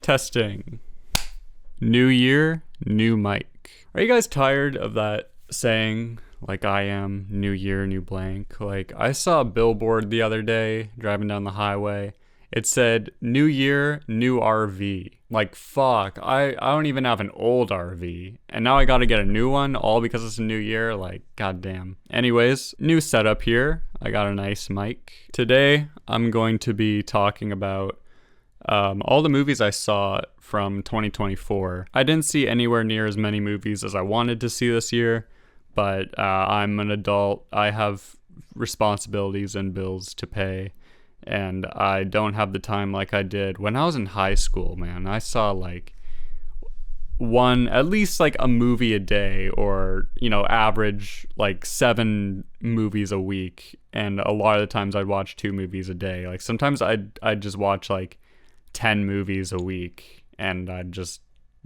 Testing. New year, new mic. Are you guys tired of that saying, like I am, new year, new blank? Like, I saw a billboard the other day driving down the highway. It said, new year, new RV. Like, fuck, I don't even have an old RV. And now I gotta get a new one, all because it's a new year? Like, goddamn. Anyways, new setup here. I got a nice mic. Today, I'm going to be talking about all the movies I saw from 2024. I didn't see anywhere near as many movies as I wanted to see this year, but I'm an adult. I have responsibilities and bills to pay, and I don't have the time like I did when I was in high school, man. I saw like at least like a movie a day, or, you know, average like 7 movies a week. And a lot of the times I'd watch 2 movies a day. Like sometimes I'd just watch like 10 movies a week, and I'd just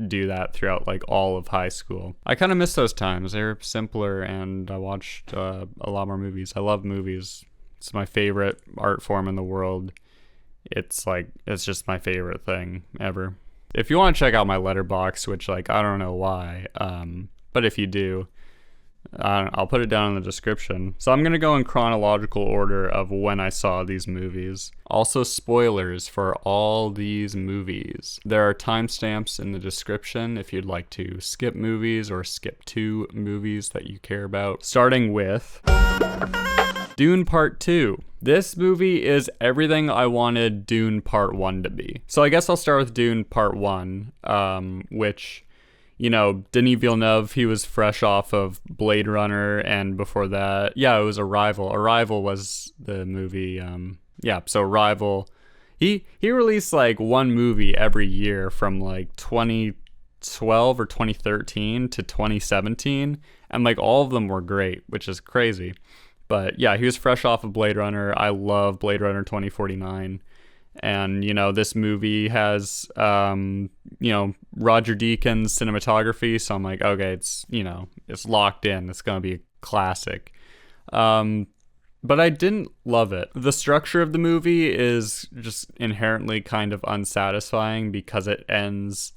do that throughout like all of high school. I kind of miss those times. They're simpler, and I watched a lot more movies. I love movies. It's my favorite art form in the world. It's just my favorite thing ever. If you want to check out my Letterboxd, which like I don't know why, but if you do, I'll put it down in the description. So I'm going to go in chronological order of when I saw these movies. Also, spoilers for all these movies. There are timestamps in the description if you'd like to skip movies or skip to movies that you care about. Starting with Dune Part 2. This movie is everything I wanted Dune Part 1 to be. So I guess I'll start with Dune Part 1, which, you know, Denis Villeneuve, he was fresh off of Blade Runner, and before that, it was Arrival. Arrival was the movie, so Arrival. He released like one movie every year from like 2012 or 2013 to 2017, and like all of them were great, which is crazy. But yeah, he was fresh off of Blade Runner. I love Blade Runner 2049. And, you know, this movie has, Roger Deakins cinematography. So I'm like, okay, it's locked in. It's going to be a classic. But I didn't love it. The structure of the movie is just inherently kind of unsatisfying because it ends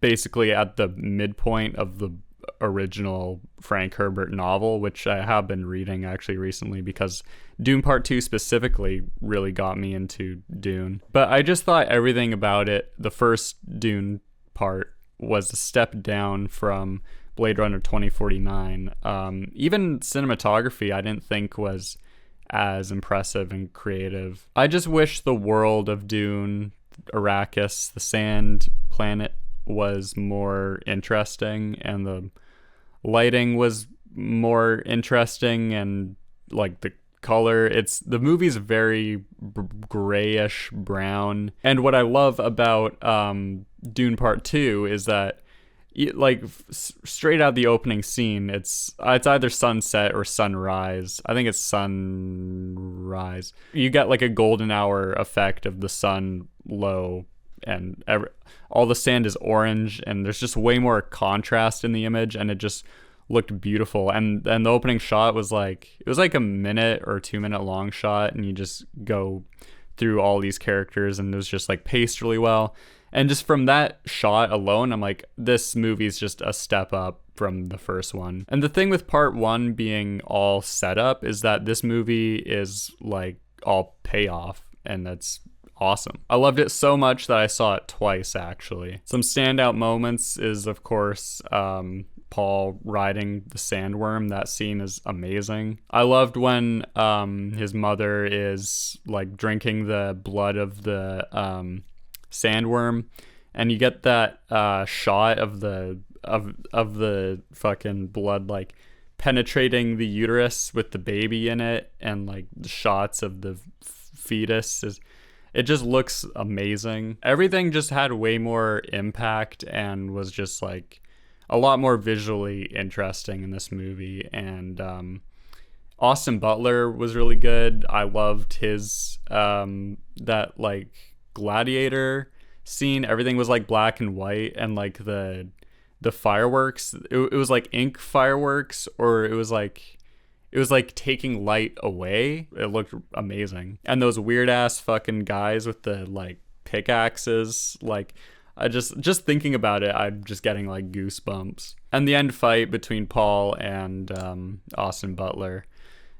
basically at the midpoint of the original Frank Herbert novel, which I have been reading actually recently because Dune Part 2 specifically really got me into Dune. But I just thought everything about it, the first Dune part, was a step down from Blade Runner 2049. Even cinematography I didn't think was as impressive and creative. I just wish the world of Dune, Arrakis, the sand planet, was more interesting, and the lighting was more interesting, and like the color, the movie's very grayish brown. And what I love about Dune Part 2 is that straight out the opening scene, it's either sunset or sunrise. I think it's sunrise. You get like a golden hour effect of the sun low, and all the sand is orange, and there's just way more contrast in the image, and it just looked beautiful. And the opening shot was like a minute or 2 minute long shot, and you just go through all these characters, and it was just like paced really well. And just from that shot alone, I'm like, this movie's just a step up from the first one. And the thing with Part 1 being all set up is that this movie is like all payoff, and that's awesome. I loved it so much that I saw it twice, actually. Some standout moments is, of course, Paul riding the sandworm. That scene is amazing. I loved when his mother is like drinking the blood of the sandworm, and you get that shot of the fucking blood like penetrating the uterus with the baby in it, and like the shots of the fetus it just looks amazing. Everything just had way more impact and was just like a lot more visually interesting in this movie. And Austin Butler was really good. I loved his that like gladiator scene. Everything was like black and white, and like the fireworks, it was like ink fireworks, or it was like taking light away. It looked amazing. And those weird ass fucking guys with the like pickaxes. Like, I just thinking about it, I'm just getting like goosebumps. And the end fight between Paul and Austin Butler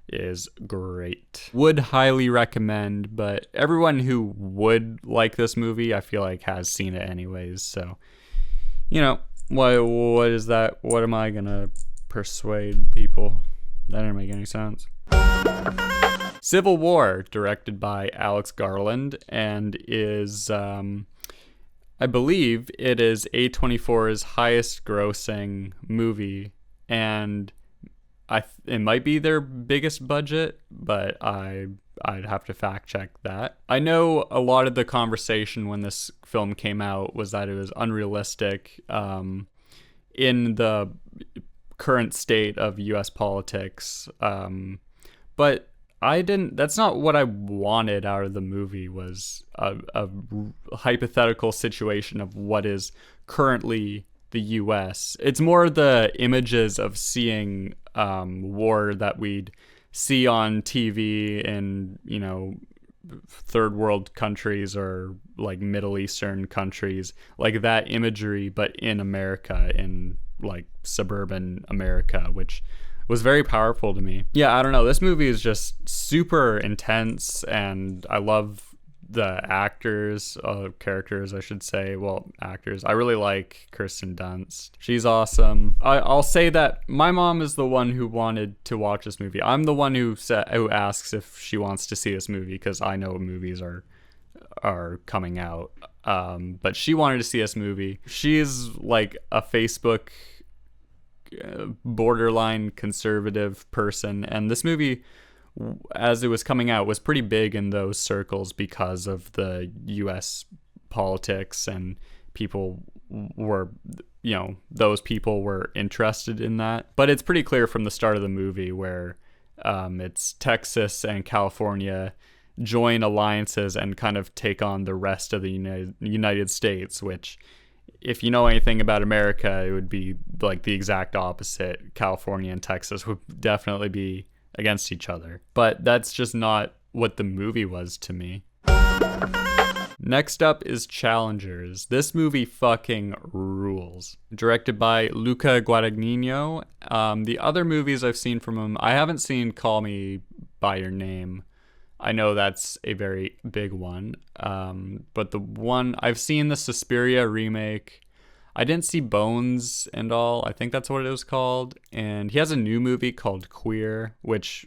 is great. Would highly recommend, but everyone who would like this movie, I feel like, has seen it anyways. So, you know, what is that? What am I gonna persuade people? That didn't make any sense. Civil War, directed by Alex Garland, and is, I believe it is A24's highest grossing movie, and it might be their biggest budget, but I'd have to fact check that. I know a lot of the conversation when this film came out was that it was unrealistic in the current state of US politics, but that's not what I wanted out of the movie, was a hypothetical situation of what is currently the US. It's more the images of seeing war that we'd see on TV in, you know, third world countries or like Middle Eastern countries, like that imagery, but in America, in like suburban America, which was very powerful to me. Yeah, I don't know. This movie is just super intense, and I love the characters, I should say. Well, actors. I really like Kirsten Dunst. She's awesome. I'll say that my mom is the one who wanted to watch this movie. I'm the one who asks if she wants to see this movie, because I know movies are coming out. But she wanted to see this movie. She's like a Facebook borderline conservative person, and this movie, as it was coming out, was pretty big in those circles because of the US politics, and people were, you know, those people were interested in that. But it's pretty clear from the start of the movie where it's Texas and California join alliances and kind of take on the rest of the United States, which, if you know anything about America, it would be like the exact opposite. California and Texas would definitely be against each other. But that's just not what the movie was to me. Next up is Challengers. This movie fucking rules. Directed by Luca Guadagnino. The other movies I've seen from him, I haven't seen Call Me By Your Name. I know that's a very big one. But the one, I've seen the Suspiria remake. I didn't see Bones and All. I think that's what it was called. And he has a new movie called Queer, which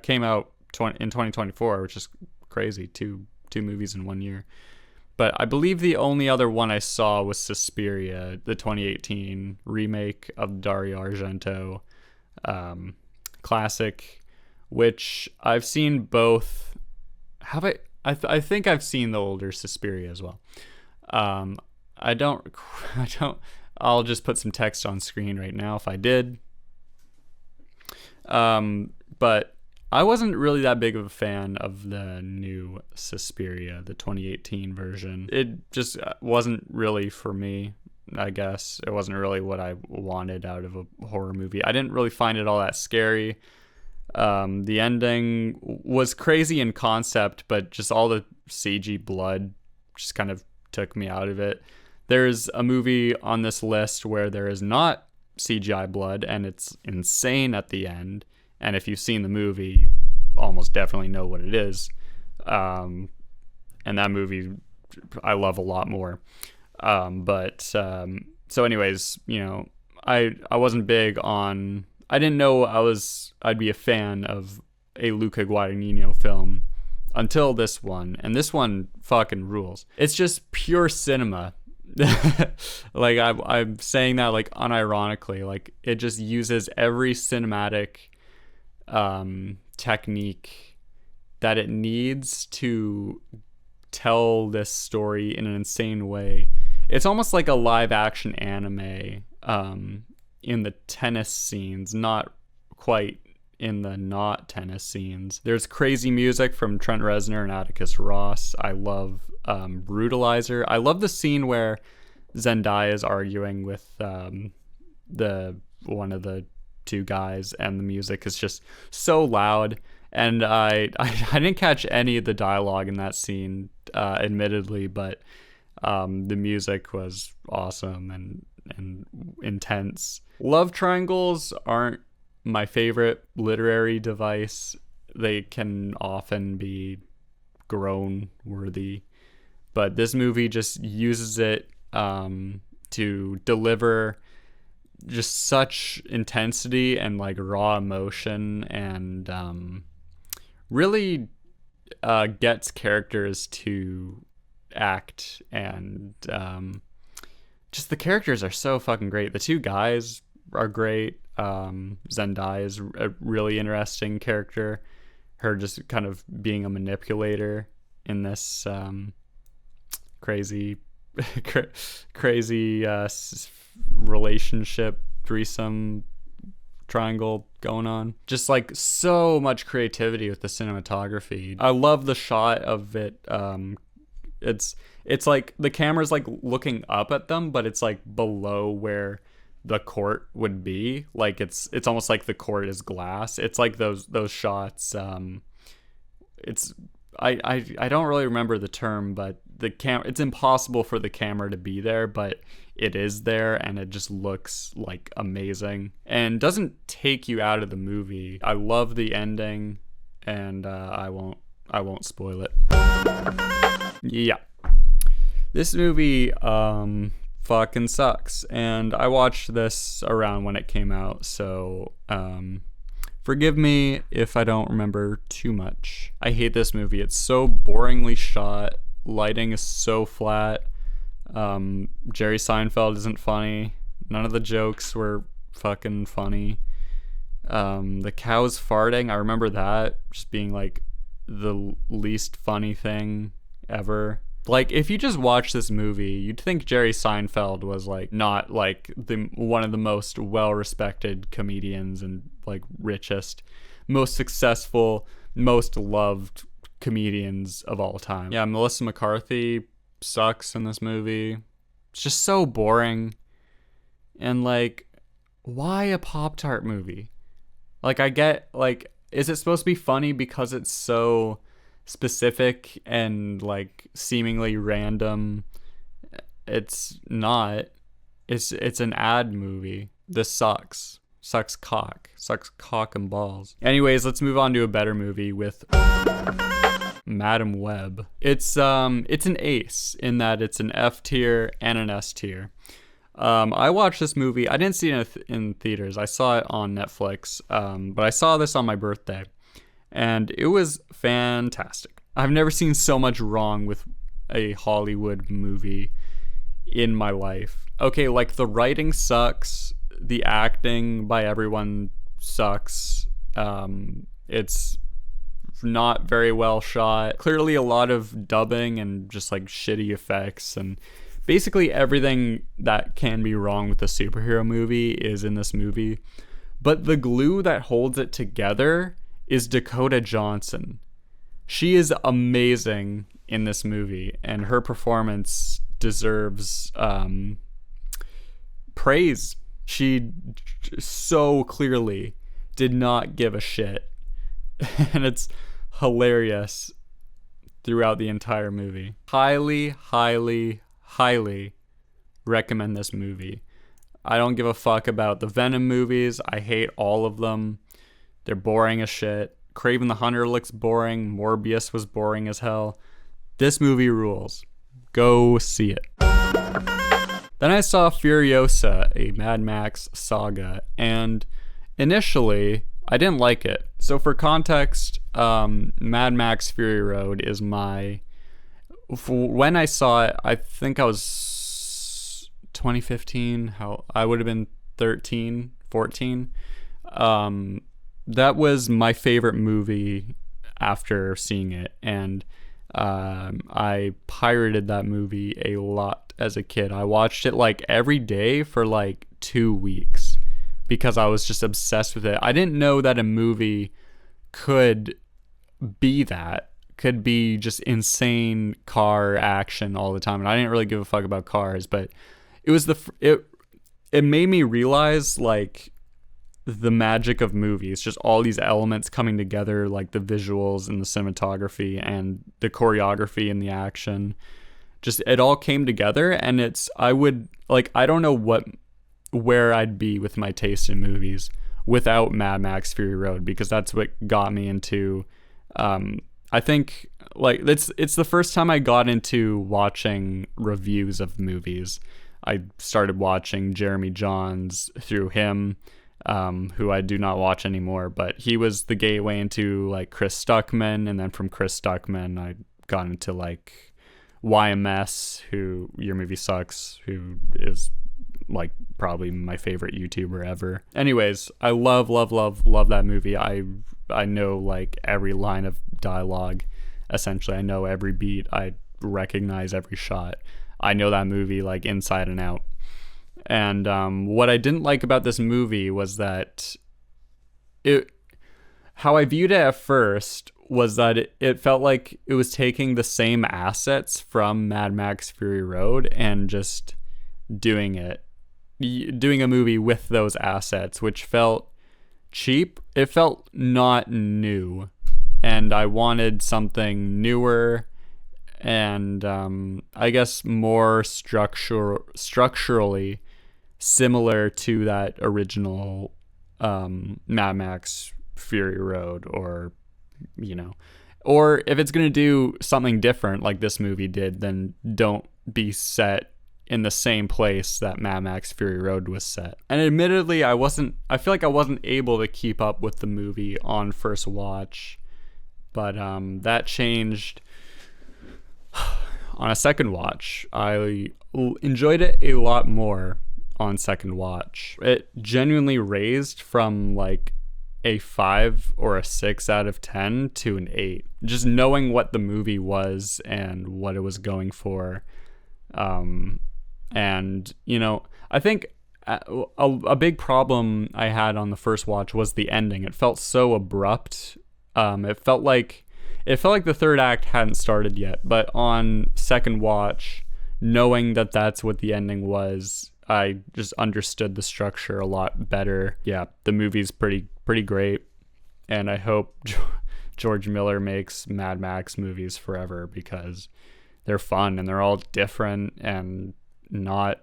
came out in 2024, which is crazy. Two movies in 1 year. But I believe the only other one I saw was Suspiria, the 2018 remake of Dario Argento classic, which I've seen both. Have I? I think I've seen the older Suspiria as well. I don't. I'll just put some text on screen right now if I did. But I wasn't really that big of a fan of the new Suspiria, the 2018 version. It just wasn't really for me, I guess. It wasn't really what I wanted out of a horror movie. I didn't really find it all that scary. The ending was crazy in concept, but just all the CG blood just kind of took me out of it. There's a movie on this list where there is not CGI blood, and it's insane at the end. And if you've seen the movie, you almost definitely know what it is. And that movie I love a lot more. So anyways, you know, I wasn't big on... I didn't know I'd be a fan of a Luca Guadagnino film until this one. And this one fucking rules. It's just pure cinema. Like, I'm saying that like unironically. Like, it just uses every cinematic technique that it needs to tell this story in an insane way. It's almost like a live action anime in the tennis scenes, not quite in the not tennis scenes. There's crazy music from Trent Reznor and Atticus Ross. I love Brutalizer. I love the scene where Zendaya is arguing with the one of the two guys, and the music is just so loud, And I didn't catch any of the dialogue in that scene, admittedly, but the music was awesome and intense. Love triangles aren't my favorite literary device. They can often be groan worthy, but this movie just uses it to deliver just such intensity and like raw emotion, and really gets characters to act, and just the characters are so fucking great. The two guys are great. Zendaya is a really interesting character. Her just kind of being a manipulator in this crazy relationship threesome triangle going on. Just like so much creativity with the cinematography. I love the shot of it. It's like the camera's like looking up at them, but it's like below where the court would be. Like it's almost like the court is glass. It's like those shots. It's I don't really remember the term, but it's impossible for the camera to be there, but it is there, and it just looks like amazing and doesn't take you out of the movie. I love the ending, and I won't spoil it. Yeah. This movie fucking sucks, and I watched this around when it came out, so forgive me if I don't remember too much. I hate this movie. It's so boringly shot. Lighting is so flat. Jerry Seinfeld isn't funny. None of the jokes were fucking funny. The cows farting, I remember that just being like the least funny thing ever. Like, if you just watch this movie, you'd think Jerry Seinfeld was like not like one of the most well-respected comedians and like richest, most successful, most loved comedians of all time. Yeah, Melissa McCarthy sucks in this movie. It's just so boring. And like, why a Pop-Tart movie? Like, I get, like, is it supposed to be funny because it's so specific and like seemingly random? It's not. It's an ad movie. This sucks cock and balls. Anyways, let's move on to a better movie with Madam Web. It's an ace in that it's an F tier and an S tier. I watched this movie. I didn't see it in theaters. I saw it on Netflix, but I saw this on my birthday, and it was fantastic. I've never seen so much wrong with a Hollywood movie in my life. Okay, like the writing sucks, the acting by everyone sucks. It's not very well shot. Clearly a lot of dubbing and just like shitty effects, and basically everything that can be wrong with a superhero movie is in this movie. But the glue that holds it together is Dakota Johnson. She is amazing in this movie, and her performance deserves praise. She so clearly did not give a shit, and it's hilarious throughout the entire movie. Highly, highly, highly recommend this movie. I don't give a fuck about the Venom movies. I hate all of them. They're boring as shit. Kraven the Hunter looks boring. Morbius was boring as hell. This movie rules. Go see it. Then I saw Furiosa, a Mad Max saga, and initially I didn't like it. So for context, Mad Max Fury Road is when I saw it, I think I was 2015, I would have been 13, 14. That was my favorite movie after seeing it, and I pirated that movie a lot as a kid. I watched it like every day for like 2 weeks because I was just obsessed with it. I didn't know that a movie could be just insane car action all the time, and I didn't really give a fuck about cars, but it was it made me realize like the magic of movies, just all these elements coming together, like the visuals and the cinematography and the choreography and the action. Just it all came together, and I don't know where I'd be with my taste in movies without Mad Max Fury Road, because that's what got me into I think like it's the first time I got into watching reviews of movies. I started watching Jeremy Jahns through him, who I do not watch anymore, but he was the gateway into like Chris Stuckman, and then from Chris Stuckman I got into like YMS, who Your Movie Sucks, who is like probably my favorite YouTuber ever. Anyways, I love that movie. I know like every line of dialogue. Essentially, I know every beat. I recognize every shot. I know that movie like inside and out. And what I didn't like about this movie was that how I viewed it at first was that it felt like it was taking the same assets from Mad Max Fury Road and just doing a movie with those assets, which felt cheap. It felt not new, and I wanted something newer and I guess more structurally similar to that original Mad Max Fury Road, or or if it's going to do something different like this movie did, then don't be set in the same place that Mad Max Fury Road was set. And admittedly, I feel like I wasn't able to keep up with the movie on first watch, but that changed on a second watch. I enjoyed it a lot more on second watch. It genuinely raised from like a 5 or a 6 out of 10 to an 8. Just knowing what the movie was and what it was going for. And, I think a big problem I had on the first watch was the ending. It felt so abrupt. It felt like the third act hadn't started yet, but on second watch, knowing that that's what the ending was, I just understood the structure a lot better. Yeah, the movie's pretty great, and I hope George Miller makes Mad Max movies forever, because they're fun and they're all different and not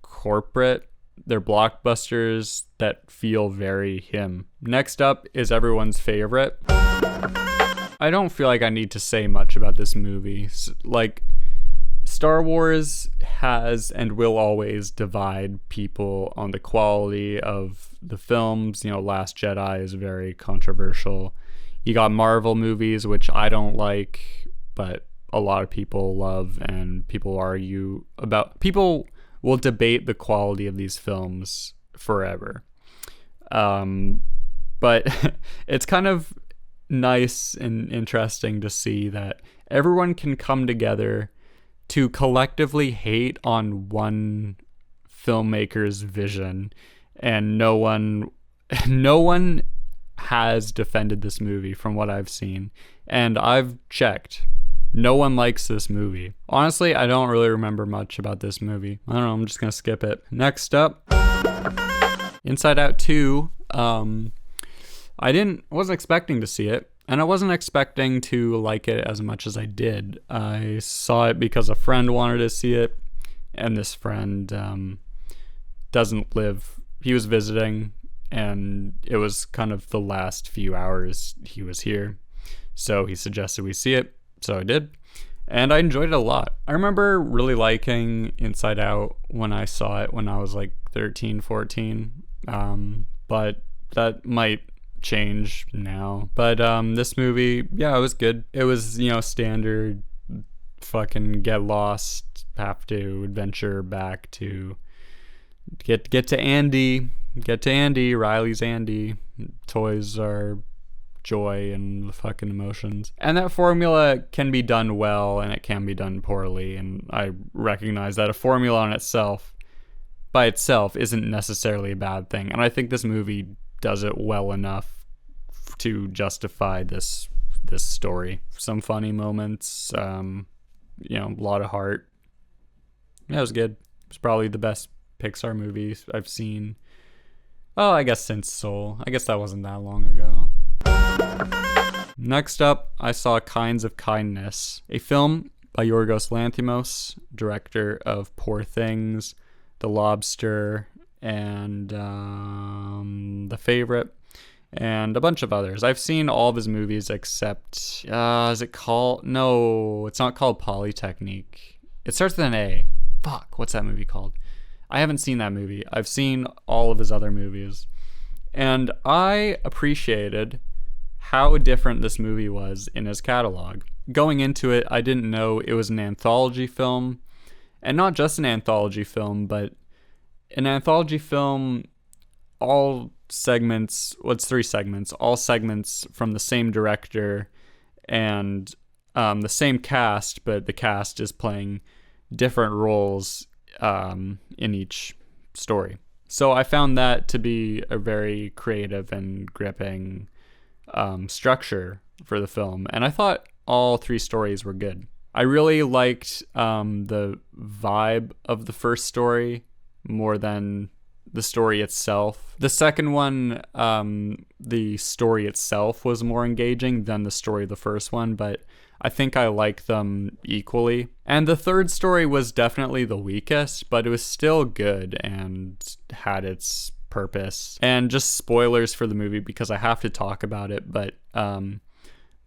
corporate. They're blockbusters that feel very him. Next up is everyone's favorite. I don't feel like I need to say much about this movie. Like, Star Wars has and will always divide people on the quality of the films. Last Jedi is very controversial. You got Marvel movies, which I don't like, but a lot of people love, and people argue about. People will debate the quality of these films forever. But it's kind of nice and interesting to see that everyone can come together to collectively hate on one filmmaker's vision, and no one has defended this movie from what I've seen, and I've checked. No one likes this movie. Honestly, I don't really remember much about this movie. I don't know, I'm just gonna skip it. Next up, Inside Out 2. I wasn't expecting to see it, and I wasn't expecting to like it as much as I did. I saw it because a friend wanted to see it, and this friend doesn't live. He was visiting, and it was kind of the last few hours he was here, so he suggested we see it, so I did, and I enjoyed it a lot. I remember really liking Inside Out when I saw it when I was like 13, 14, but that might change now. But this movie, yeah, it was good. It was, standard fucking get lost, have to adventure back to get to Andy. Get to Andy. Riley's Andy. Toys are joy and the fucking emotions. And that formula can be done well, and it can be done poorly. And I recognize that a formula on itself, by itself, isn't necessarily a bad thing. And I think this movie does it well enough to justify this story. Some funny moments, a lot of heart. Yeah, it was good. It's probably the best Pixar movie I've seen Oh, I guess since Soul. I guess that wasn't that long ago. Next up, I saw Kinds of Kindness, a film by Yorgos Lanthimos, director of Poor Things, The Lobster, and The Favorite, and a bunch of others. I've seen all of his movies except, is it called? No, it's not called Polytechnique. It starts with an A. Fuck, what's that movie called? I haven't seen that movie. I've seen all of his other movies. And I appreciated how different this movie was in his catalog. Going into it, I didn't know it was an anthology film. And not just an anthology film, but an anthology film, all segments, what's 3 segments, all segments from the same director and the same cast, but the cast is playing different roles in each story. So I found that to be a very creative and gripping structure for the film, and I thought all 3 stories were good. I really liked the vibe of the first story more than the story itself. The second one, the story itself was more engaging than the story of the first one, but I think I like them equally. And the third story was definitely the weakest, but it was still good and had its purpose. And just spoilers for the movie because I have to talk about it, but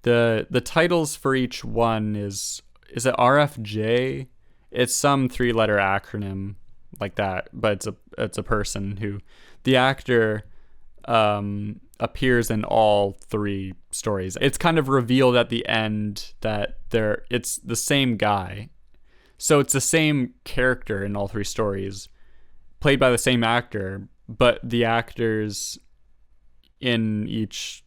the titles for each one is it RFJ? It's some 3-letter acronym like that, but it's a person who, the actor appears in all 3 stories. It's kind of revealed at the end that it's the same guy. So it's the same character in all 3 stories, played by the same actor, but the actors in each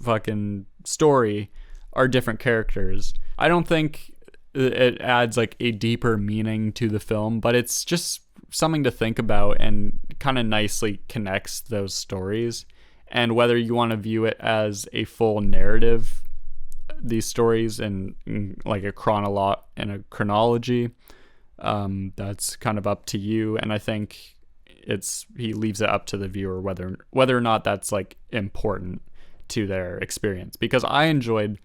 fucking story are different characters. I don't think it adds like a deeper meaning to the film, but it's just something to think about and kind of nicely connects those stories. And whether you want to view it as a full narrative, these stories in like a chronology, that's kind of up to you. And I think he leaves it up to the viewer whether or not that's like important to their experience, because I enjoyed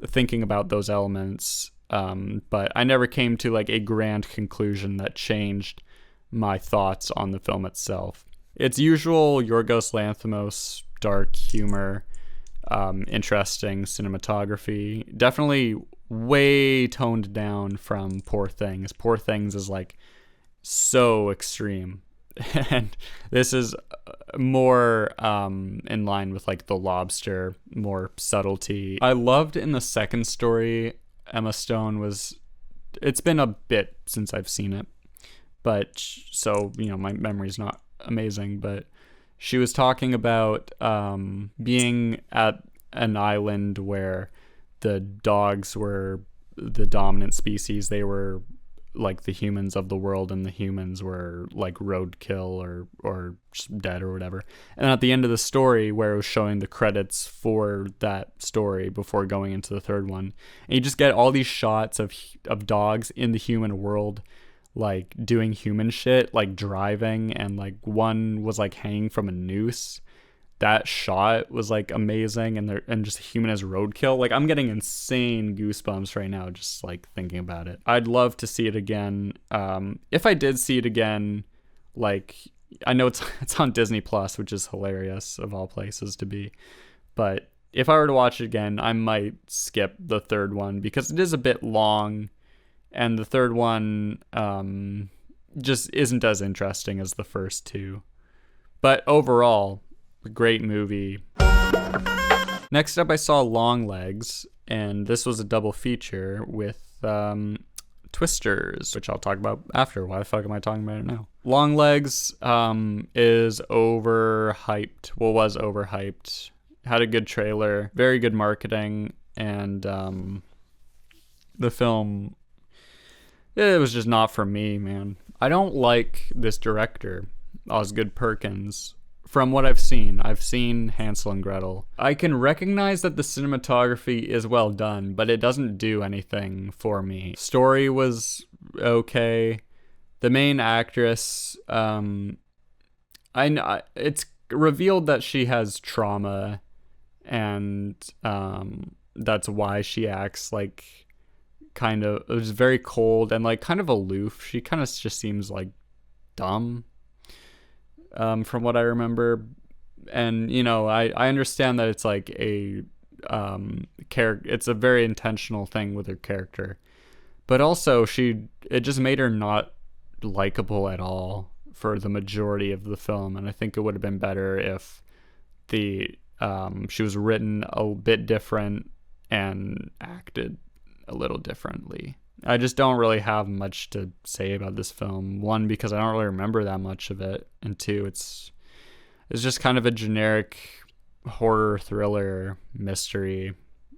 thinking about those elements, but I never came to like a grand conclusion that changed my thoughts on the film itself. Its usual Yorgos Lanthimos dark humor, interesting cinematography, definitely way toned down from Poor Things. Poor Things is like so extreme, and this is more in line with like The Lobster, more subtlety. I loved in the second story, Emma Stone it's been a bit since I've seen it, but so, my memory's not amazing, but she was talking about being at an island where the dogs were the dominant species. They were like the humans of the world, and the humans were like roadkill or just dead or whatever. And at the end of the story, where it was showing the credits for that story before going into the third one, and you just get all these shots of dogs in the human world, like doing human shit, like driving, and like one was like hanging from a noose. That shot was like amazing, and just human as roadkill. Like, I'm getting insane goosebumps right now just like thinking about it. I'd love to see it again. If I did see it again, like, I know it's on Disney Plus, which is hilarious of all places to be, but if I were to watch it again, I might skip the third one because it is a bit long, and the third one just isn't as interesting as the first 2. But overall, a great movie. Next up, I saw Longlegs, and this was a double feature with Twisters, which I'll talk about after. Why the fuck am I talking about it now? Longlegs is overhyped. Well, was overhyped. Had a good trailer, very good marketing, and the film, it was just not for me, man. I don't like this director, Osgood Perkins. From what I've seen Hansel and Gretel. I can recognize that the cinematography is well done, but it doesn't do anything for me. Story was okay. The main actress, I know it's revealed that she has trauma, and that's why she acts like kind of, it was very cold and like kind of aloof. She kind of just seems like dumb, from what I remember. And I understand that it's like a character, it's a very intentional thing with her character, but also it just made her not likable at all for the majority of the film. And I think it would have been better if the she was written a bit different and acted a little differently. I just don't really have much to say about this film. One, because I don't really remember that much of it, and two, it's just kind of a generic horror thriller mystery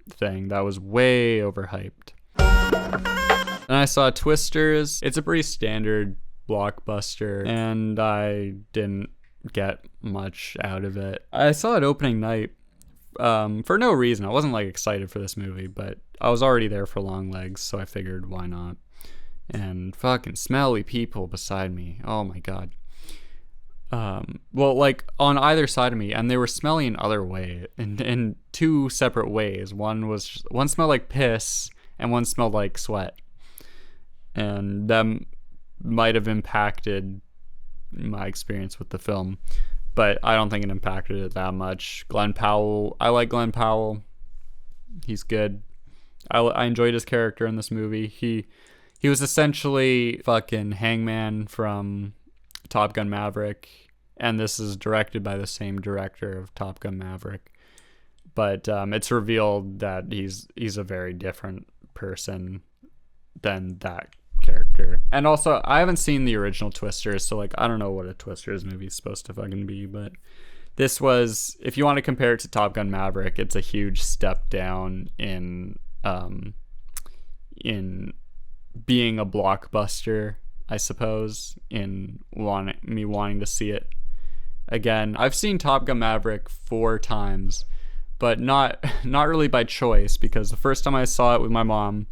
thing that was way overhyped. And I saw Twisters. It's a pretty standard blockbuster, and I didn't get much out of it. I saw it opening night for no reason. I wasn't like excited for this movie, but I was already there for Longlegs, so I figured why not. And fucking smelly people beside me. Oh my god. Well, like on either side of me, and they were smelly in other way, in two separate ways. One smelled like piss, and one smelled like sweat, and that might have impacted my experience with the film, but I don't think it impacted it that much. Glenn Powell, I like Glenn Powell. He's good. I enjoyed his character in this movie. He was essentially fucking Hangman from Top Gun Maverick, and this is directed by the same director of Top Gun Maverick. But it's revealed that he's a very different person than that character. And also, I haven't seen the original Twisters, so like I don't know what a Twisters movie is supposed to fucking be, but this was, if you want to compare it to Top Gun Maverick, it's a huge step down in being a blockbuster, I suppose, in wanting to see it again. I've seen Top Gun Maverick 4 times, but not really by choice, because the first time I saw it with my mom,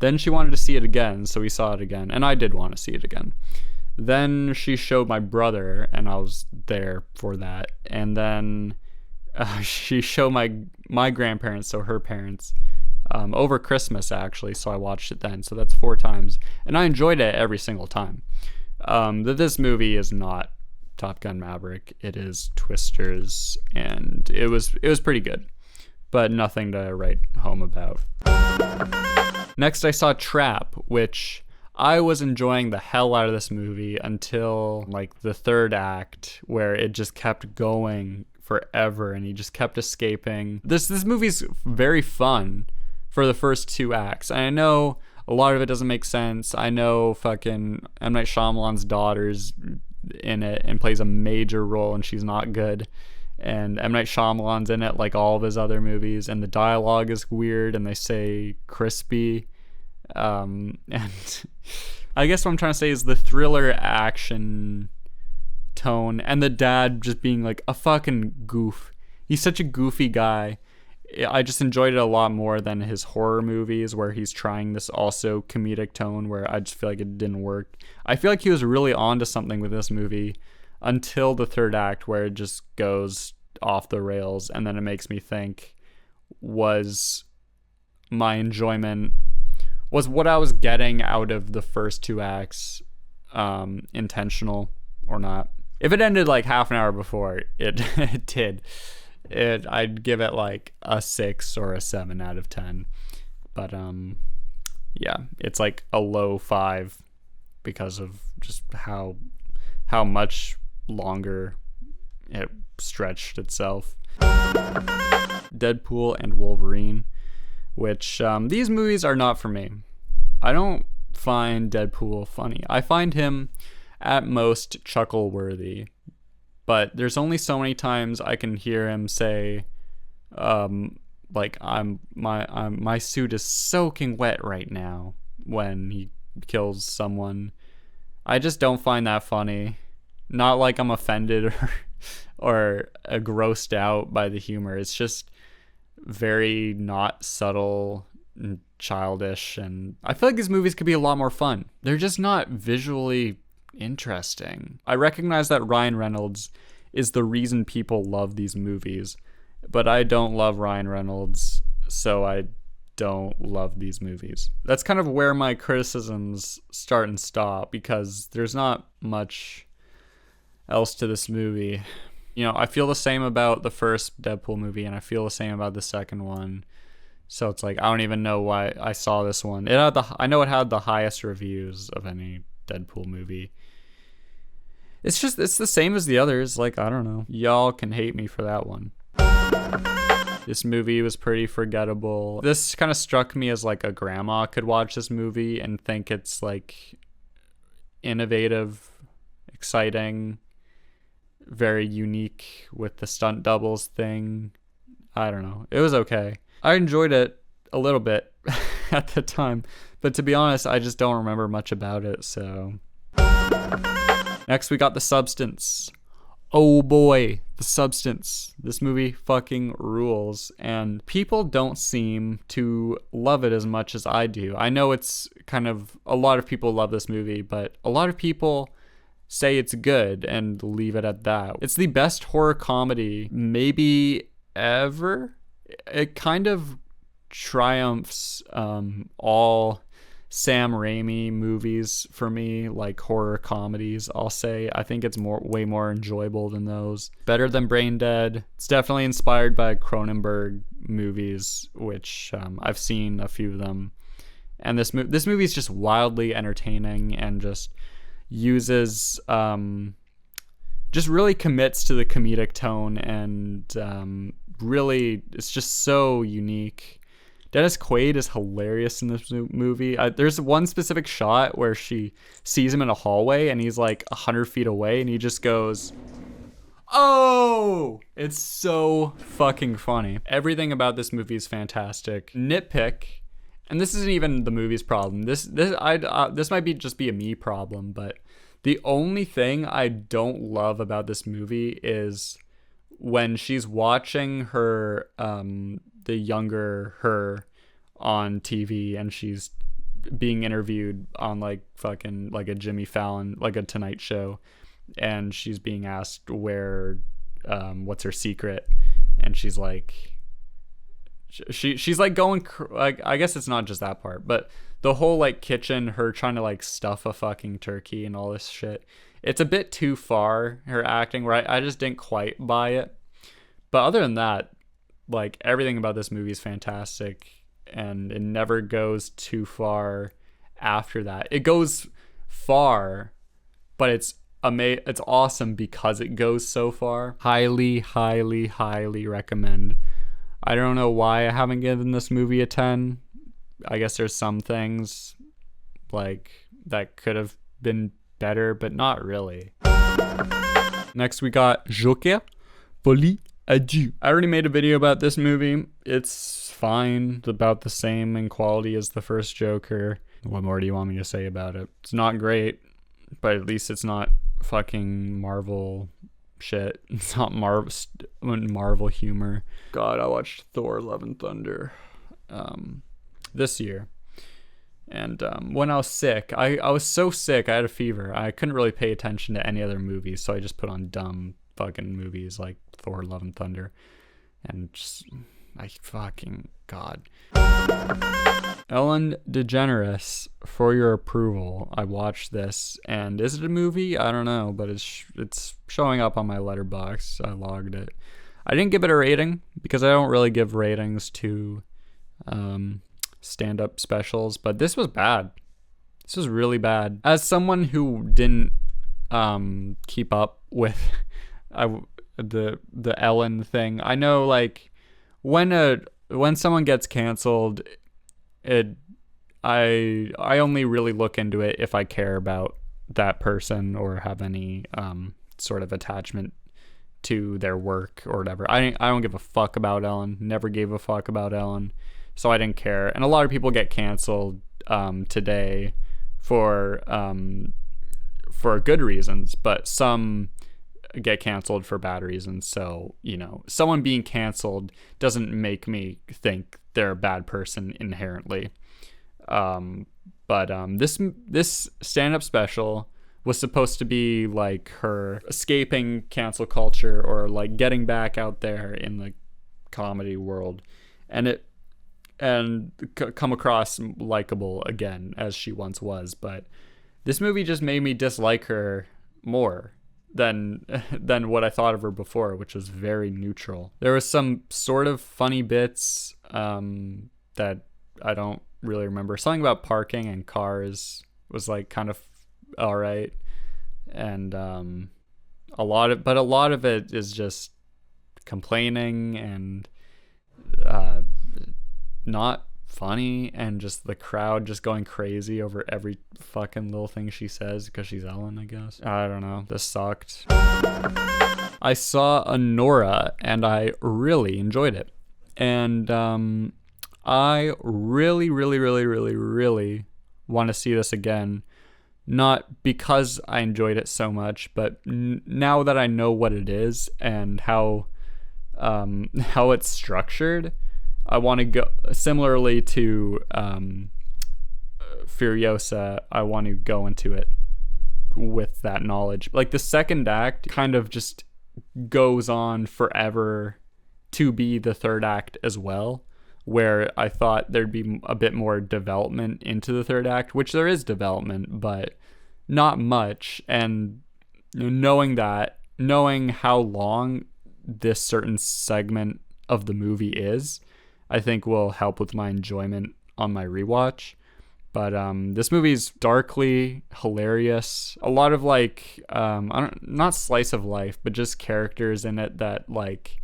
then she wanted to see it again, so we saw it again, and I did want to see it again. Then she showed my brother, and I was there for that, and then she showed my grandparents, so her parents, over Christmas actually, so I watched it then. So that's 4 times, and I enjoyed it every single time. This movie is not Top Gun Maverick, it is Twisters, and it was pretty good, but nothing to write home about. Next, I saw Trap, which I was enjoying the hell out of this movie until like the third act, where it just kept going forever and he just kept escaping. This movie's very fun for the first 2 acts. And I know a lot of it doesn't make sense. I know fucking M. Night Shyamalan's daughter's in it and plays a major role, and she's not good. And M. Night Shyamalan's in it like all of his other movies, and the dialogue is weird, and they say crispy. And I guess what I'm trying to say is the thriller action tone, and the dad just being like a fucking goof. He's such a goofy guy. I just enjoyed it a lot more than his horror movies, where he's trying this also comedic tone, where I just feel like it didn't work. I feel like he was really onto something with this movie until the third act, where it just goes off the rails, and then it makes me think, was my enjoyment, was what I was getting out of the first 2 acts intentional or not? If it ended like half an hour before it did, I'd give it like a 6 or a 7 out of 10. But yeah, it's like a low 5 because of just how much longer it stretched itself. Deadpool and Wolverine, which these movies are not for me. I don't find Deadpool funny. I find him at most chuckle worthy, but there's only so many times I can hear him say like my suit is soaking wet right now when he kills someone. I just don't find that funny. Not like I'm offended or grossed out by the humor. It's just very not subtle and childish, and I feel like these movies could be a lot more fun. They're just not visually interesting. I recognize that Ryan Reynolds is the reason people love these movies, but I don't love Ryan Reynolds, so I don't love these movies. That's kind of where my criticisms start and stop, because there's not much else to this movie. You know, I feel the same about the first Deadpool movie, and I feel the same about the second one. So it's like, I don't even know why I saw this one. I know it had the highest reviews of any Deadpool movie. It's the same as the others. Like, I don't know. Y'all can hate me for that one. This movie was pretty forgettable. This kind of struck me as like a grandma could watch this movie and think it's like innovative, exciting, very unique with the stunt doubles thing. I don't know. It was okay. I enjoyed it a little bit at the time, but to be honest, I just don't remember much about it, so. Next, we got The Substance. Oh boy, The Substance. This movie fucking rules, and people don't seem to love it as much as I do. I know it's kind of, a lot of people love this movie, but a lot of people say it's good and leave it at that. It's the best horror comedy maybe ever. It kind of triumphs all Sam Raimi movies for me, like horror comedies, I'll say. I think it's way more enjoyable than those. Better than Brain Dead. It's definitely inspired by Cronenberg movies, which I've seen a few of them. And this movie is just wildly entertaining and just uses just really commits to the comedic tone, and really it's just so unique. Dennis Quaid is hilarious in this movie. There's one specific shot where she sees him in a hallway and he's like 100 feet away and he just goes, "Oh!" It's so fucking funny. Everything about this movie is fantastic. Nitpick, and this isn't even the movie's problem. This might just be a me problem, but the only thing I don't love about this movie is when she's watching her, the younger her on TV, and she's being interviewed on like fucking like a Jimmy Fallon, like a Tonight Show, and she's being asked what's her secret, and she's like, she's like going like, I guess it's not just that part, but the whole like kitchen, her trying to like stuff a fucking turkey and all this shit, it's a bit too far, her acting, right? I just didn't quite buy it. But other than that, like, everything about this movie is fantastic, and it never goes too far after that. It goes far, but it's awesome because it goes so far. Highly, highly, highly recommend. I don't know why I haven't given this movie a 10. I guess there's some things like that could have been better, but not really. Next, we got Joker, Folie à Deux. I already made a video about this movie. It's fine. It's about the same in quality as the first Joker. What more do you want me to say about it? It's not great, but at least it's not fucking Marvel shit. It's not Marvel humor. God, I watched Thor: Love and Thunder this year. And when I was sick, I was so sick, I had a fever. I couldn't really pay attention to any other movies, so I just put on dumb fucking movies like Thor: Love and Thunder. And just, God. Ellen DeGeneres, For Your Approval. I watched this, and is it a movie? I don't know, but it's showing up on my Letterboxd. I logged it. I didn't give it a rating because I don't really give ratings to stand-up specials, but this was bad. This was really bad. As someone who didn't keep up with the Ellen thing, I know like when someone gets canceled, I only really look into it if I care about that person or have any sort of attachment to their work or whatever. I don't give a fuck about Ellen. Never gave a fuck about Ellen. So I didn't care. And a lot of people get canceled today for good reasons, but some get canceled for bad reasons. So, you know, someone being canceled doesn't make me think they're a bad person inherently. But this stand-up special was supposed to be like her escaping cancel culture or like getting back out there in the comedy world, and come across likable again as she once was. But this movie just made me dislike her more than what I thought of her before, which was very neutral. There was some sort of funny bits that I don't really remember. Something about parking and cars was like kind of all right, and a lot of it is just complaining and not funny, and just the crowd just going crazy over every fucking little thing she says because she's Ellen, I guess. I don't know. This sucked. I saw Anora and I really enjoyed it. And I really, really, really, really, really want to see this again. Not because I enjoyed it so much, but now that I know what it is and how it's structured, I want to go similarly to Furiosa. I want to go into it with that knowledge. Like the second act kind of just goes on forever to be the third act as well, where I thought there'd be a bit more development into the third act, which there is development, but not much. And knowing how long this certain segment of the movie is, I think will help with my enjoyment on my rewatch. But this movie's darkly hilarious. A lot of like not slice of life, but just characters in it that like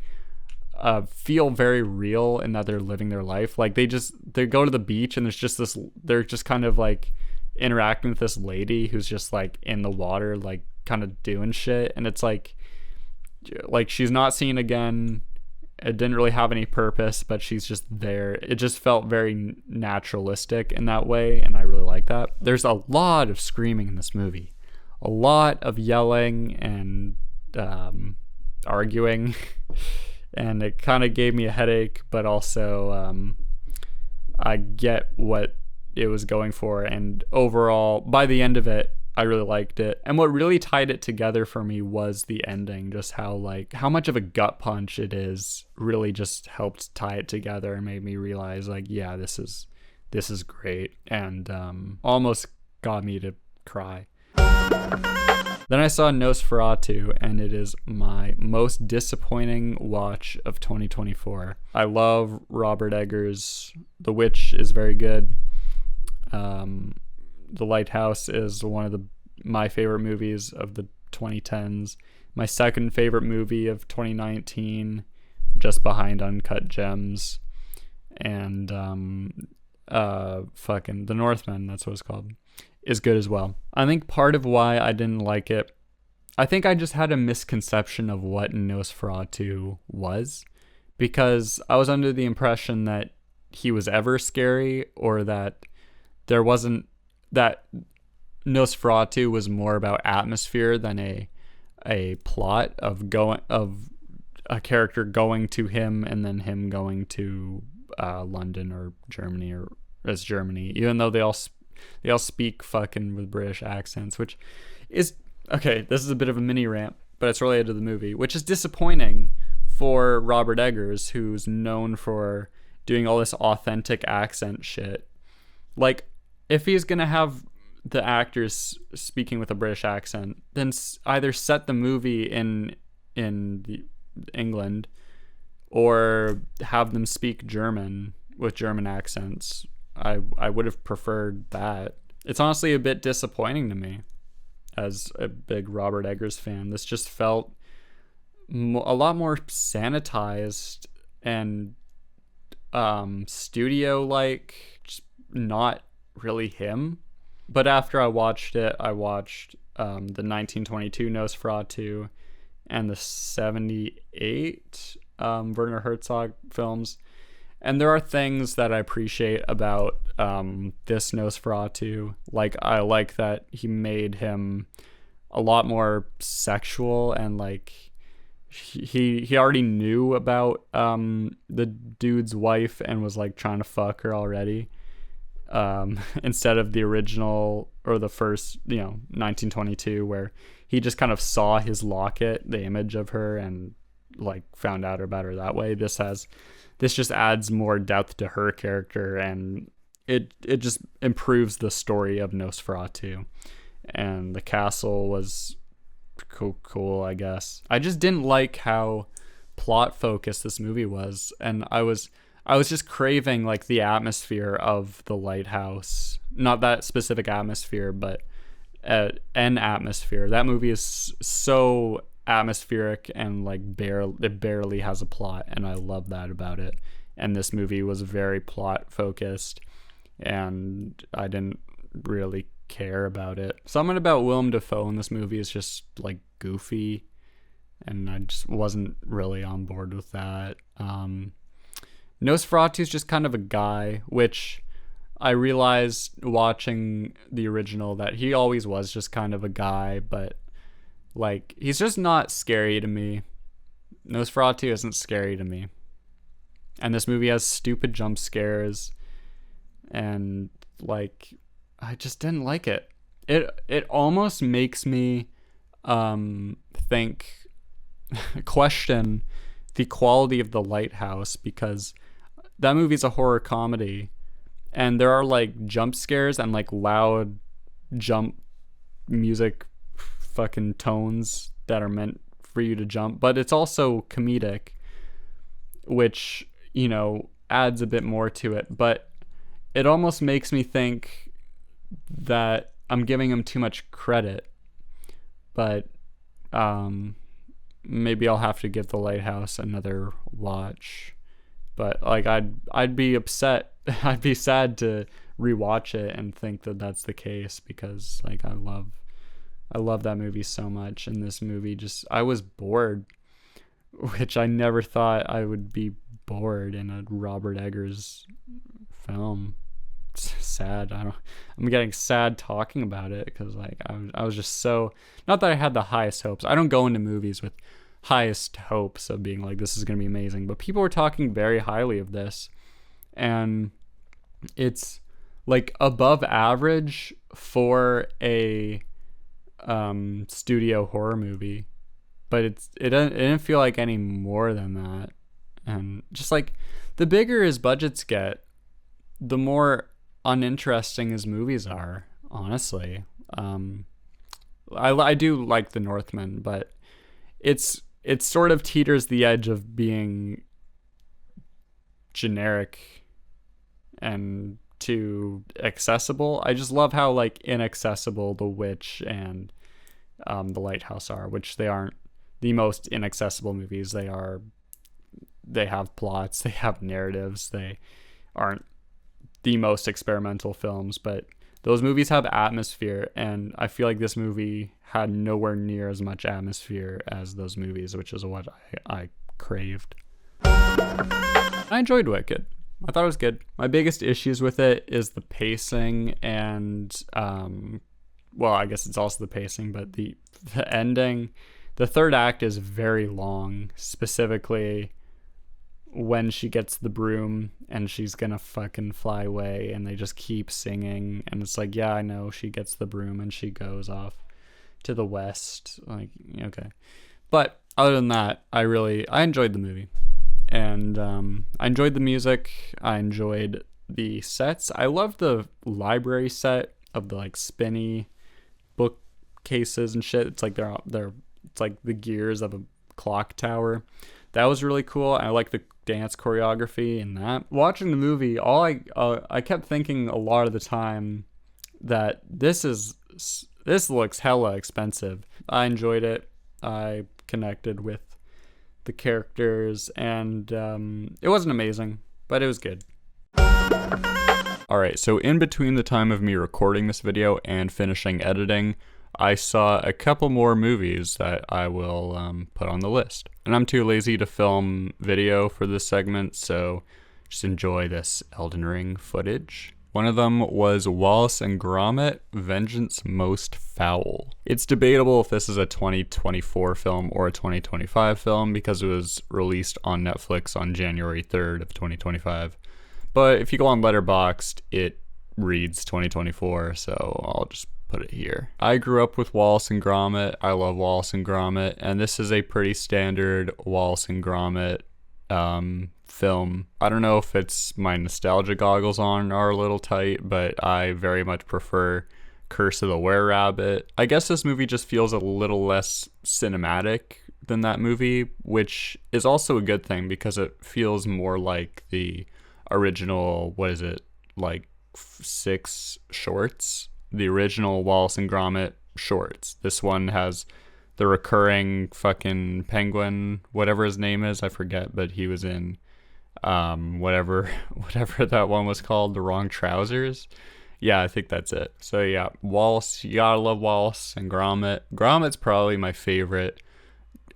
feel very real in that they're living their life. Like they go to the beach and they're just kind of like interacting with this lady who's just like in the water, like kind of doing shit, and it's like she's not seen again. It didn't really have any purpose, but she's just there. It just felt very naturalistic in that way, and I really like that. There's a lot of screaming in this movie, a lot of yelling and arguing, and it kind of gave me a headache, but also I get what it was going for, and overall, by the end of it, I really liked it. And what really tied it together for me was the ending. Just how much of a gut punch it is really just helped tie it together and made me realize like, yeah, this is great, and almost got me to cry. Then I saw Nosferatu, and it is my most disappointing watch of 2024. I love Robert Eggers. The Witch is very good. The Lighthouse is one of my favorite movies of the 2010s. My second favorite movie of 2019, just behind Uncut Gems, and fucking The Northman, that's what it's called, is good as well. I think part of why I didn't like it, I think I just had a misconception of what Nosferatu was, because I was under the impression that he was ever scary, or that that Nosferatu was more about atmosphere than a plot of a character going to him and then him going to London or Germany, or as Germany, even though they all speak fucking with British accents, which is okay. This is a bit of a mini rant, but it's related to the movie, which is disappointing for Robert Eggers, who's known for doing all this authentic accent shit. Like, if he's gonna have the actors speaking with a British accent, then either set the movie in England, or have them speak German with German accents. I would have preferred that. It's honestly a bit disappointing to me as a big Robert Eggers fan. This just felt a lot more sanitized and studio-like, just not really him. But after I watched it, I watched the 1922 Nosferatu and the 78 Werner Herzog films, and there are things that I appreciate about this Nosferatu. Like, I like that he made him a lot more sexual, and like he already knew about the dude's wife and was like trying to fuck her already. instead of the original or the first, 1922, where he just kind of saw his locket, the image of her, and like found out about her that way. This just adds more depth to her character, and it just improves the story of Nosferatu. And the castle was cool, I guess. I just didn't like how plot focused this movie was, and I was just craving like the atmosphere of the lighthouse. Not that specific atmosphere, but an atmosphere. That movie is so atmospheric, and like it barely has a plot, and I love that about it. And this movie was very plot focused, and I didn't really care about it. Something about Willem Dafoe in this movie is just like goofy, and I just wasn't really on board with that. Nosferatu's just kind of a guy, which I realized watching the original that he always was just kind of a guy, but like he's just not scary to me. Nosferatu isn't scary to me. And this movie has stupid jump scares, and like I just didn't like it. It almost makes me question the quality of The Lighthouse, because that movie's a horror comedy, and there are like jump scares and like loud jump music fucking tones that are meant for you to jump, but it's also comedic, which, adds a bit more to it. But it almost makes me think that I'm giving him too much credit. But maybe I'll have to give The Lighthouse another watch. But like I'd be upset. I'd be sad to rewatch it and think that that's the case, because like I love that movie so much, and this movie I was bored, which I never thought I would be bored in a Robert Eggers film. It's sad. I'm getting sad talking about it, because like I was just so, not that I had the highest hopes. I don't go into movies with highest hopes of being like, this is going to be amazing, but people were talking very highly of this, and it's like above average for a studio horror movie, but it didn't feel like any more than that. And just like the bigger his budgets get, the more uninteresting his movies are, honestly. I do like The Northman, but it sort of teeters the edge of being generic and too accessible. I just love how like inaccessible The Witch and The Lighthouse are, which they aren't the most inaccessible movies. They have plots, they have narratives, they aren't the most experimental films, but those movies have atmosphere, and I feel like this movie had nowhere near as much atmosphere as those movies, which is what I craved. I enjoyed Wicked. I thought it was good. My biggest issues with it is the pacing, and well, I guess it's also the pacing, but the ending. The third act is very long, specifically when she gets the broom and she's gonna fucking fly away, and they just keep singing, and it's like, yeah, I know, she gets the broom and she goes off to the west, like, okay. But other than that, I enjoyed the movie, and I enjoyed the music, I enjoyed the sets. I loved the library set of the like spinny bookcases and shit. It's like they're it's like the gears of a clock tower. That was really cool. I like the dance choreography and that. Watching the movie, I kept thinking a lot of the time that this looks hella expensive. I enjoyed it. I connected with the characters, and it wasn't amazing, but it was good. Alright, so in between the time of me recording this video and finishing editing, I saw a couple more movies that I will put on the list. And I'm too lazy to film video for this segment, so just enjoy this Elden Ring footage. One of them was Wallace and Gromit: Vengeance Most Foul. It's debatable if this is a 2024 film or a 2025 film, because it was released on Netflix on January 3rd of 2025. But if you go on Letterboxd, it reads 2024, so I'll just put it here. I grew up with Wallace and Gromit. I love Wallace and Gromit, and this is a pretty standard Wallace and Gromit film. I don't know if it's my nostalgia goggles on are a little tight, but I very much prefer Curse of the Were-Rabbit. I guess this movie just feels a little less cinematic than that movie, which is also a good thing because it feels more like the original, what is it, like 6 shorts? The original Wallace and Gromit shorts. This one has the recurring fucking penguin, whatever his name is, I forget, but he was in whatever that one was called, The Wrong Trousers. Yeah, I think that's it. So yeah, Wallace, you gotta love Wallace and Gromit. Gromit's probably my favorite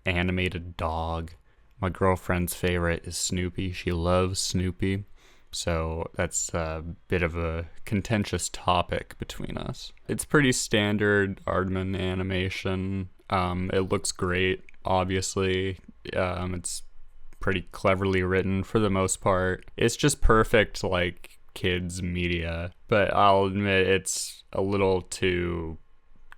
animated dog. My girlfriend's favorite is Snoopy. She loves Snoopy. So that's a bit of a contentious topic between us. It's pretty standard Aardman animation. It looks great, obviously. It's pretty cleverly written for the most part. It's just perfect, like, kids media. But I'll admit it's a little too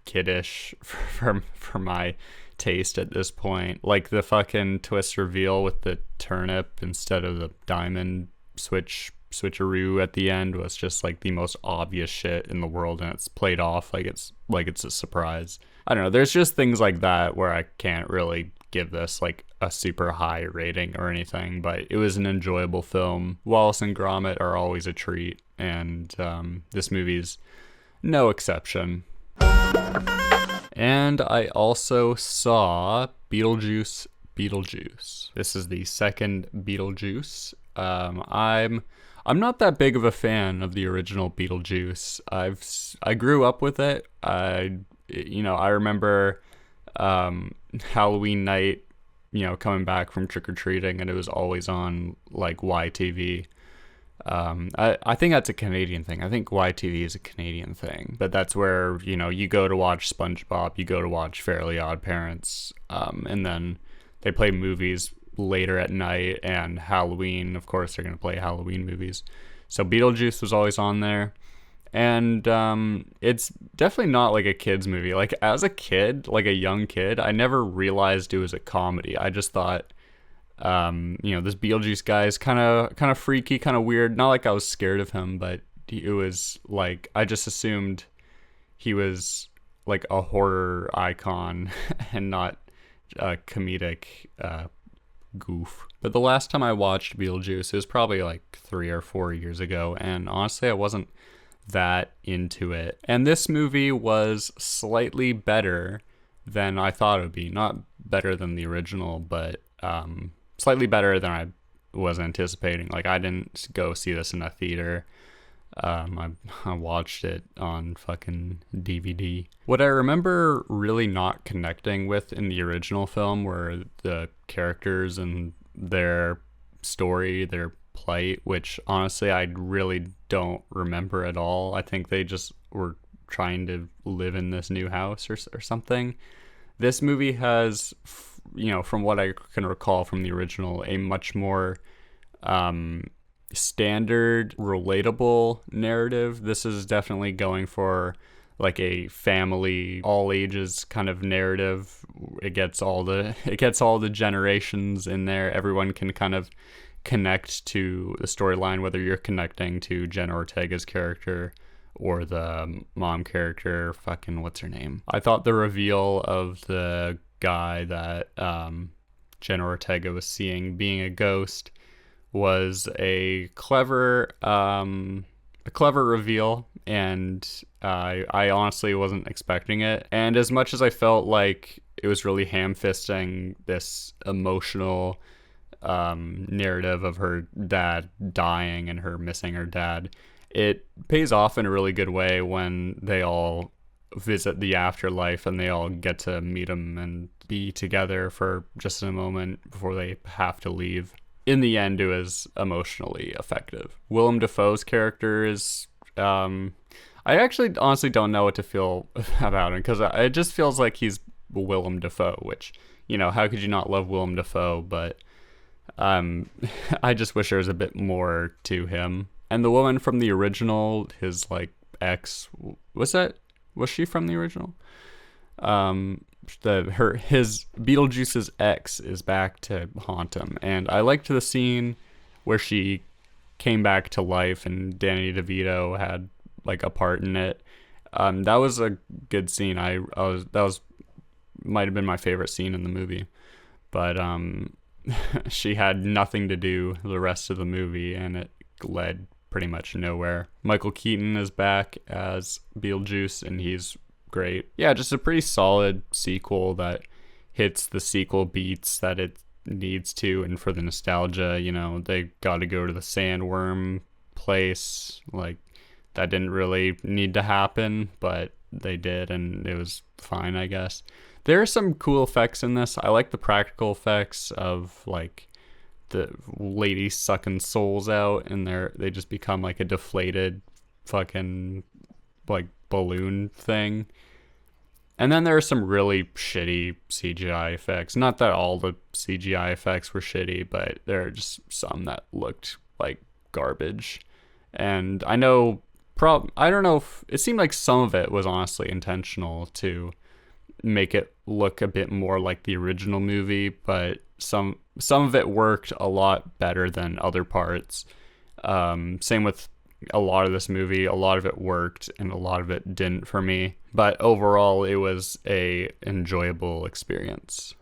kiddish for my taste at this point. Like the fucking twist reveal with the turnip instead of the diamond switcheroo at the end was just like the most obvious shit in the world, and it's played off like it's a surprise. I don't know, there's just things like that where I can't really give this like a super high rating or anything, but it was an enjoyable film. Wallace and Gromit are always a treat, and this movie's no exception. And I also saw Beetlejuice. This is the second Beetlejuice. I'm not that big of a fan of the original Beetlejuice. I grew up with it. I remember Halloween night, coming back from trick-or-treating, and it was always on like YTV. I think that's a Canadian thing. I think YTV is a Canadian thing, but that's where, you go to watch SpongeBob, you go to watch Fairly Odd Parents, and then they play movies later at night, and Halloween, of course, they're going to play Halloween movies. So Beetlejuice was always on there. And it's definitely not like a kid's movie. Like as a kid, like a young kid, I never realized it was a comedy. I just thought, this Beetlejuice guy is kind of freaky, kind of weird. Not like I was scared of him, but it was like I just assumed he was like a horror icon and not a comedic goof. But the last time I watched Beetlejuice, it was probably like 3 or 4 years ago, and honestly, I wasn't that into it. And this movie was slightly better than I thought it would be. Not better than the original, but slightly better than I was anticipating. Like, I didn't go see this in a theater. I watched it on fucking DVD. What I remember really not connecting with in the original film were the characters and their story, their plight, which honestly I really don't remember at all. I think they just were trying to live in this new house or something. This movie has, from what I can recall from the original, a much more standard, relatable narrative. This is definitely going for like a family, all ages kind of narrative. It gets all the generations in there. Everyone can kind of connect to the storyline, whether you're connecting to Jenna Ortega's character or the mom character, fucking what's her name. I thought the reveal of the guy that Jenna Ortega was seeing being a ghost was a clever reveal, and I honestly wasn't expecting it. And as much as I felt like it was really ham-fisting this emotional narrative of her dad dying and her missing her dad, it pays off in a really good way when they all visit the afterlife and they all get to meet him and be together for just a moment before they have to leave. In the end, it was emotionally effective. Willem Dafoe's character is I actually honestly don't know what to feel about him, because it just feels like he's Willem Dafoe, which, how could you not love Willem Dafoe? But I just wish there was a bit more to him. And the woman from the original, his like ex, was she from the original? His Beetlejuice's ex is back to haunt him, and I liked the scene where she came back to life and Danny DeVito had like a part in it. That was a good scene. That was might have been my favorite scene in the movie, but she had nothing to do the rest of the movie, and it led pretty much nowhere. Michael Keaton is back as Beetlejuice, and he's great. Yeah, just a pretty solid sequel that hits the sequel beats that it needs to, and for the nostalgia, they got to go to the sandworm place. Like, that didn't really need to happen, but they did, and it was fine, I guess. There are some cool effects in this. I like the practical effects of like the lady sucking souls out, and they just become like a deflated fucking like balloon thing. And then there are some really shitty CGI effects. Not that all the CGI effects were shitty, but there are just some that looked like garbage. And I don't know if it seemed like some of it was honestly intentional to make it look a bit more like the original movie, but some of it worked a lot better than other parts. Same with a lot of this movie. A lot of it worked and a lot of it didn't for me, but overall it was a enjoyable experience.